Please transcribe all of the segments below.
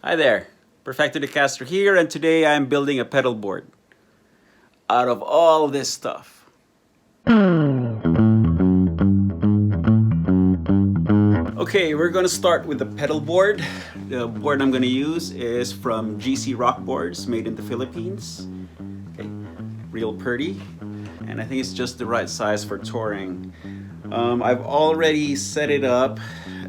Hi there, Perfecto the Caster here, and today I'm building a pedal board out of all this stuff. Okay, we're gonna start with the pedal board. The board I'm gonna use is from GC Rock Boards, made in the Philippines. Okay, real pretty, and I think it's just the right size for touring. I've already set it up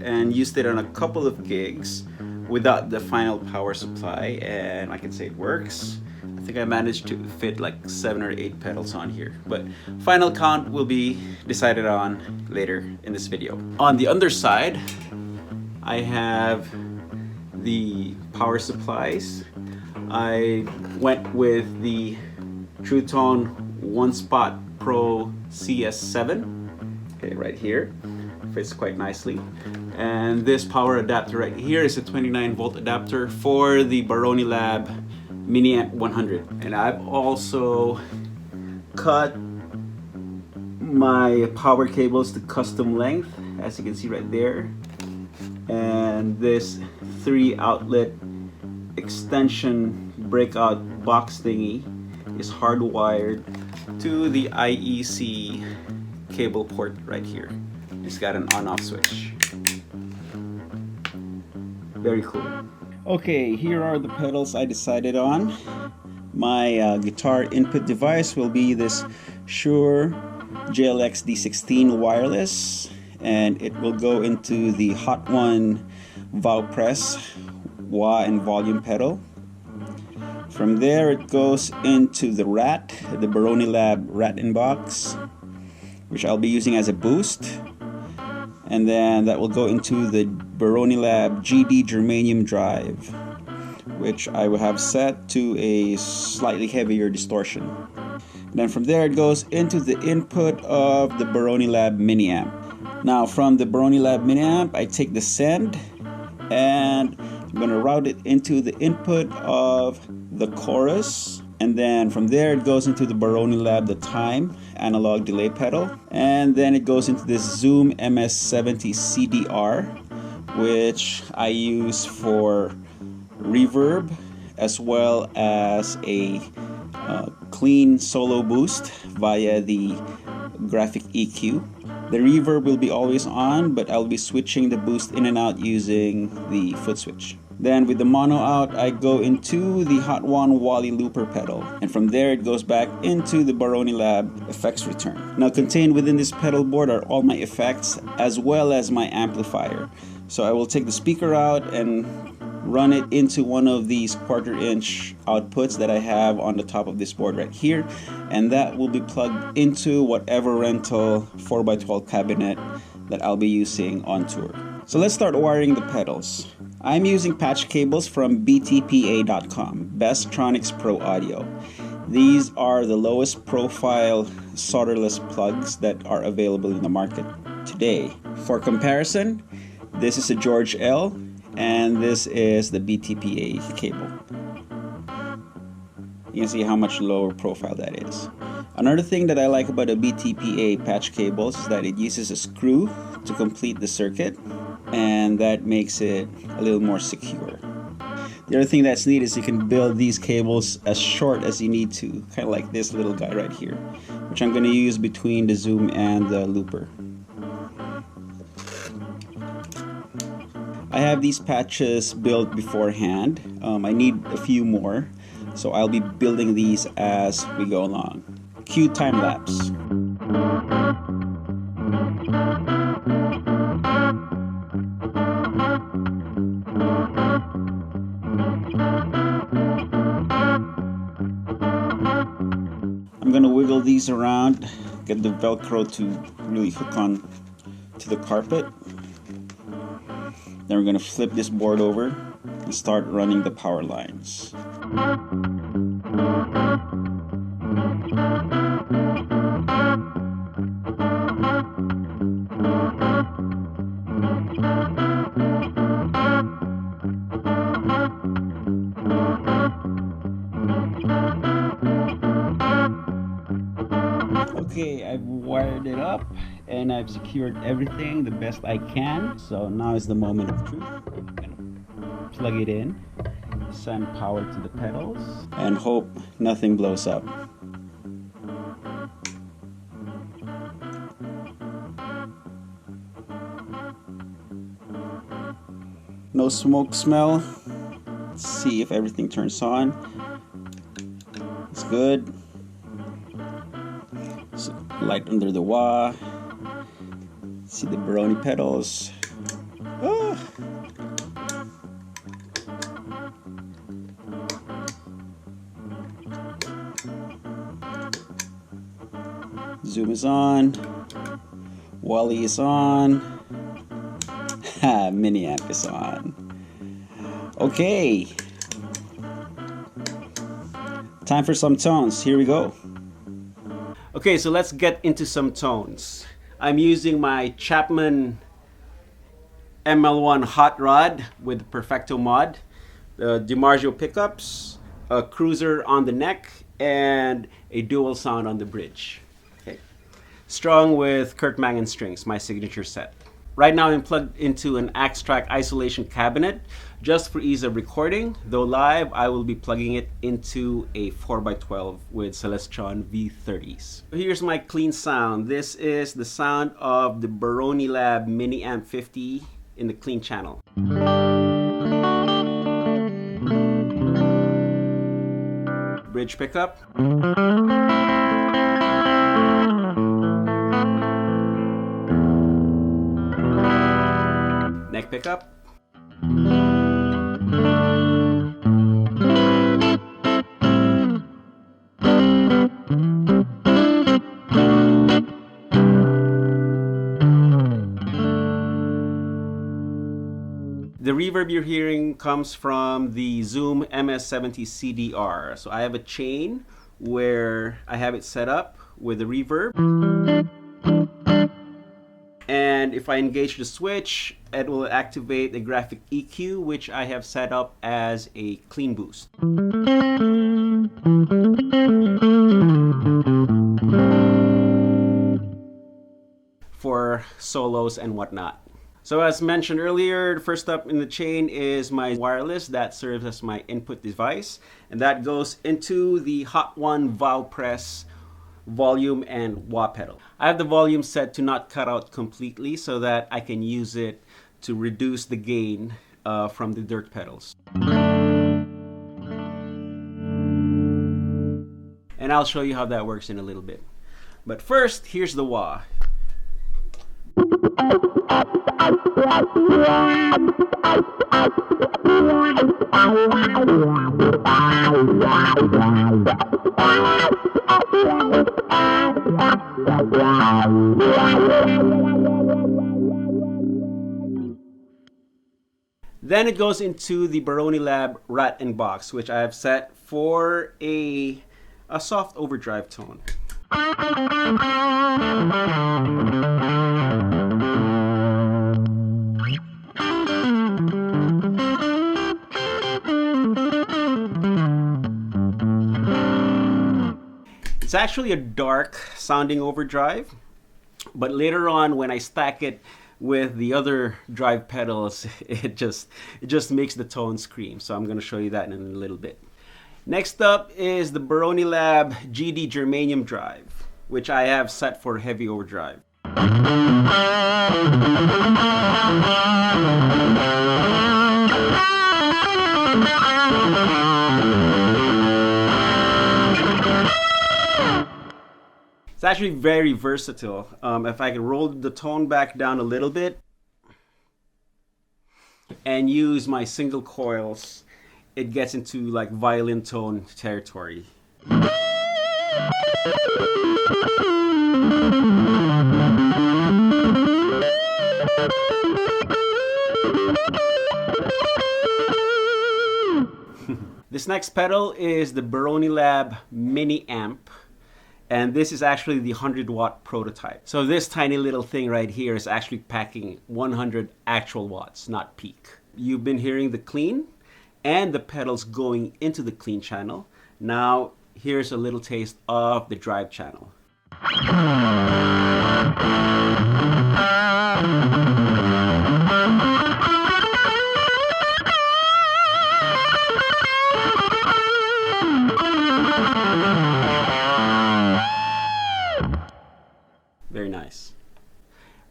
and used it on a couple of gigs without the final power supply, and I can say it works. I think I managed to fit like 7 or 8 pedals on here, but final count will be decided on later in this video. On the underside, I have the power supplies. I went with the True Tone One Spot Pro CS7. Okay, right here, fits quite nicely. And this power adapter right here is a 29-volt adapter for the Baroni Lab Mini Amp 100. And I've also cut my power cables to custom length, as you can see right there. And this 3-outlet extension breakout box thingy is hardwired to the IEC cable port right here. It's got an on-off switch. Very cool. Okay, here are the pedals I decided on. My guitar input device will be this Shure JLX D16 wireless, and it will go into the Hot One Vowpress wah and volume pedal. From there it goes into the Rat, the Baroni Lab Rat in Box, which I'll be using as a boost. And then that will go into the Baroni Lab GD Germanium drive, which I will have set to a slightly heavier distortion. And then from there it goes into the input of the Baroni Lab Mini Amp. Now from the Baroni Lab Mini Amp, I take the send and I'm going to route it into the input of the chorus. And then from there it goes into the Baroni Lab the Time analog delay pedal, and then it goes into this Zoom MS70 CDR, which I use for reverb as well as a clean solo boost via the graphic EQ. The reverb will be always on, but I'll be switching the boost in and out using the foot switch. Then with the mono out, I go into the Hot One Wally Looper pedal, and from there it goes back into the Baroni Lab effects return. Now contained within this pedal board are all my effects as well as my amplifier. So I will take the speaker out and run it into one of these 1/4 inch outputs that I have on the top of this board right here, and that will be plugged into whatever rental 4x12 cabinet that I'll be using on tour. So let's start wiring the pedals. I'm using patch cables from btpa.com, Bestronix Pro Audio. These are the lowest profile solderless plugs that are available in the market today. For comparison, this is a George L, and this is the BTPA cable. You can see how much lower profile that is. Another thing that I like about a BTPA patch cables is that it uses a screw to complete the circuit, and that makes it a little more secure. The other thing that's neat is you can build these cables as short as you need to, kind of like this little guy right here, which I'm going to use between the Zoom and the looper. I have these patches built beforehand. I need a few more, so I'll be building these as we go along. Cue time lapse. I'm gonna wiggle these around, get the Velcro to really hook on to the carpet. Then we're gonna flip this board over and start running the power lines. Okay, I've wired it up and I've secured everything the best I can. So now is the moment of truth. I'm gonna plug it in. Send power to the pedals and hope nothing blows up. No smoke smell. Let's see if everything turns on. It's good. So, light under the wah. See the Baroni pedals. Ah. Zoom is on. Wally is on. Mini amp is on. Okay. Time for some tones. Here we go. Okay, so let's get into some tones. I'm using my Chapman ML1 hot rod with Perfecto mod, the DiMarzio pickups, a cruiser on the neck, and a dual sound on the bridge. Okay. Strung with Kurt Mangan strings, my signature set. Right now I'm plugged into an Axe-Track isolation cabinet just for ease of recording. Though live, I will be plugging it into a 4x12 with Celestron V30s. Here's my clean sound. This is the sound of the Baroni Lab Mini Amp 50 in the clean channel. Bridge pickup. Neck pickup. The reverb you're hearing comes from the Zoom MS-70 CDR. So I have a chain where I have it set up with the reverb. And if I engage the switch, it will activate the graphic EQ, which I have set up as a clean boost. For solos and whatnot. So as mentioned earlier, the first up in the chain is my wireless that serves as my input device. And that goes into the Hot One valve press volume and wah pedal. I have the volume set to not cut out completely so that I can use it to reduce the gain from the dirt pedals. And I'll show you how that works in a little bit. But first, here's the wah. Then it goes into the Baroni Lab Rat and Box, which I have set for a soft overdrive tone. It's actually a dark sounding overdrive, but later on when I stack it with the other drive pedals, it just makes the tone scream. So I'm going to show you that in a little bit. Next up is the Baroni Lab GD Germanium drive, which I have set for heavy overdrive. It's actually very versatile. If I can roll the tone back down a little bit and use my single coils, it gets into like violin tone territory. This next pedal is the Baroni Lab Mini Amp. And this is actually the 100-watt prototype. So this tiny little thing right here is actually packing 100 actual watts, not peak. You've been hearing the clean and the pedals going into the clean channel. Now here's a little taste of the drive channel.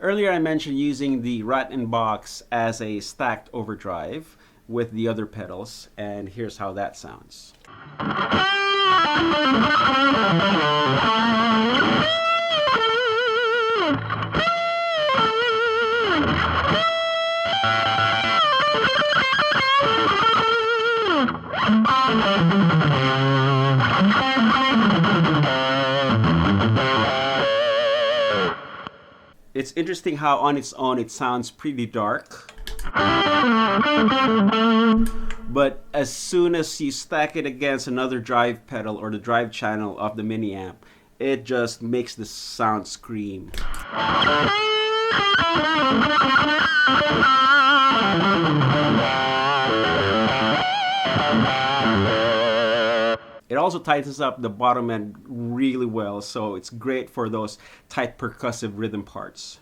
Earlier I mentioned using the rat in box as a stacked overdrive with the other pedals, and here's how that sounds. It's interesting how on its own it sounds pretty dark, but as soon as you stack it against another drive pedal or the drive channel of the mini amp, it just makes the sound scream. It also tightens up the bottom end really well, so it's great for those tight percussive rhythm parts.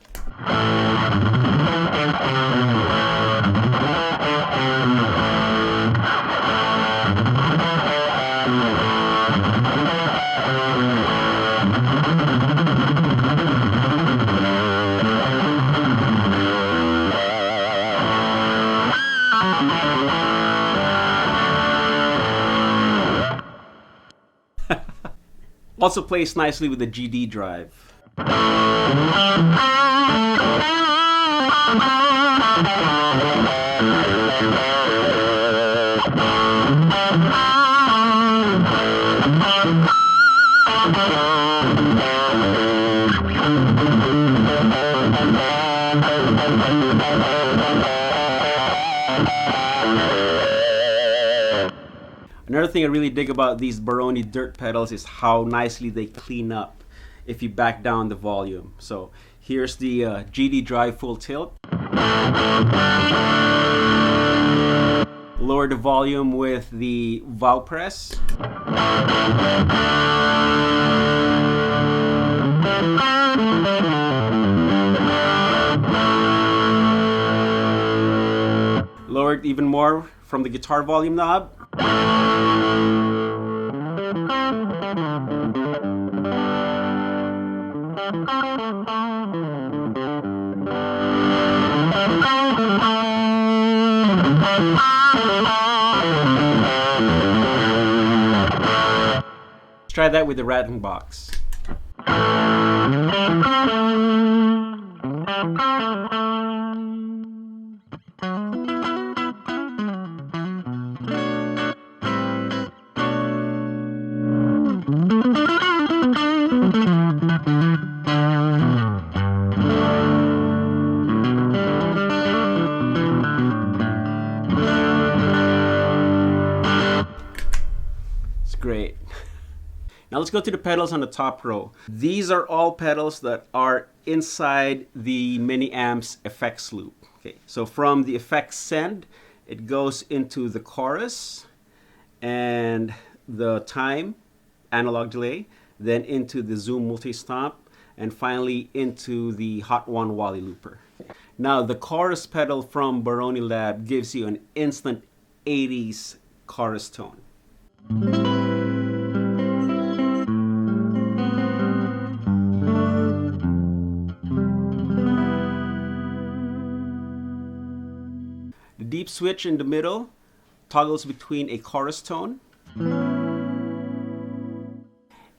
Also plays nicely with the GD drive. Another thing I really dig about these Baroni dirt pedals is how nicely they clean up if you back down the volume. So here's the GD drive full tilt. Lower the volume with the valve press. Lower it even more from the guitar volume knob. Let's try that with the rat box. Great. Now let's go to the pedals on the top row. These are all pedals that are inside the mini amp's effects loop. Okay, so from the effects send, it goes into the chorus and the time analog delay, then into the zoom multi-stomp, and finally into the hot one Wally looper. Now the chorus pedal from Baroni Lab gives you an instant 80s chorus tone. The deep switch in the middle toggles between a chorus tone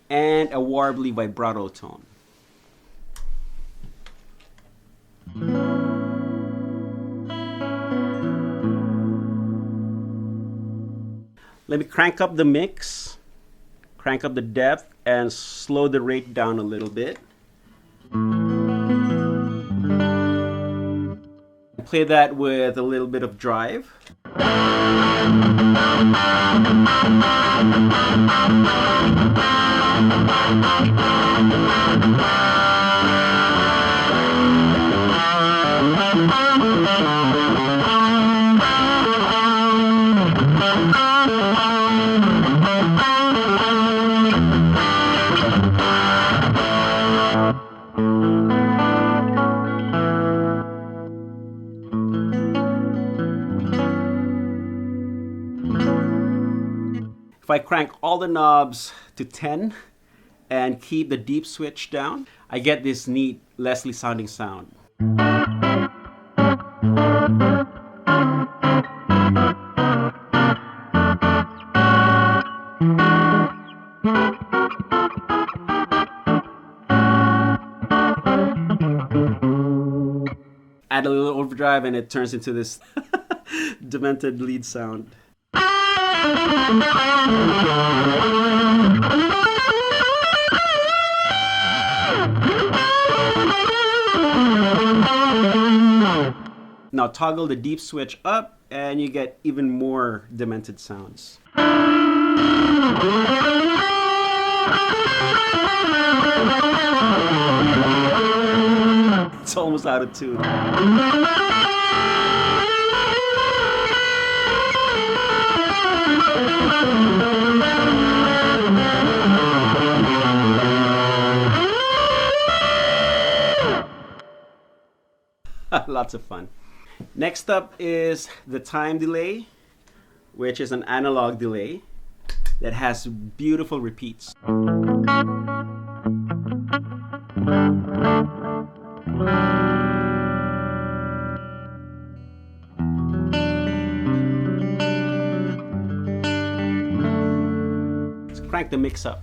and a warbly vibrato tone. Let me crank up the mix, crank up the depth, and slow the rate down a little bit. Play that with a little bit of drive. If I crank all the knobs to 10 and keep the deep switch down, I get this neat Leslie sounding sound. Add a little overdrive and it turns into this demented lead sound. Now toggle the deep switch up and you get even more demented sounds. It's almost out of tune. Lots of fun. Next up is the time delay, which is an analog delay that has beautiful repeats. Let's crank the mix up.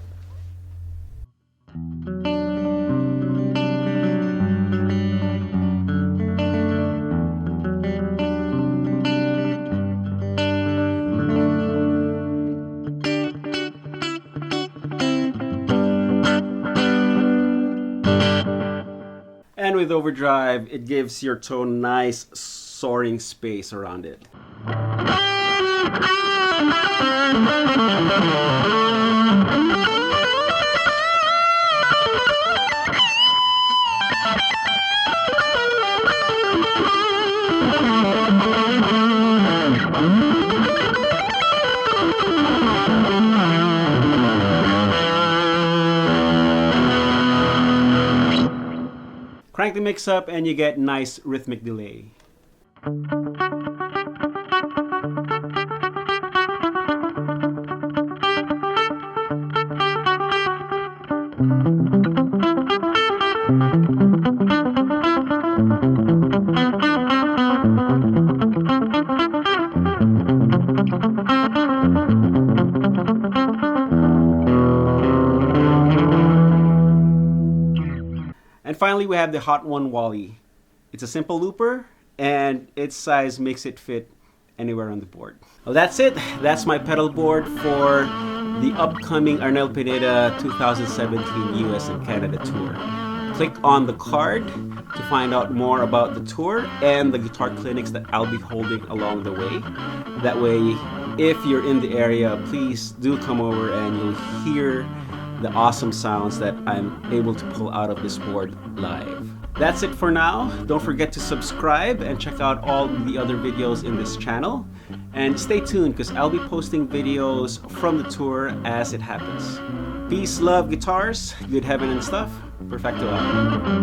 And with overdrive, it gives your tone nice soaring space around it. Crank the mix up and you get nice rhythmic delay. And finally, we have the Hot One Wally. It's a simple looper, and its size makes it fit anywhere on the board. Well, that's it. That's my pedal board for the upcoming Arnel Pineda 2017 US and Canada tour. Click on the card to find out more about the tour and the guitar clinics that I'll be holding along the way. That way, if you're in the area, please do come over and you'll hear the awesome sounds that I'm able to pull out of this board live. That's it for now. Don't forget to subscribe and check out all the other videos in this channel. And stay tuned because I'll be posting videos from the tour as it happens. Peace, love, guitars, good heaven and stuff. Perfecto out.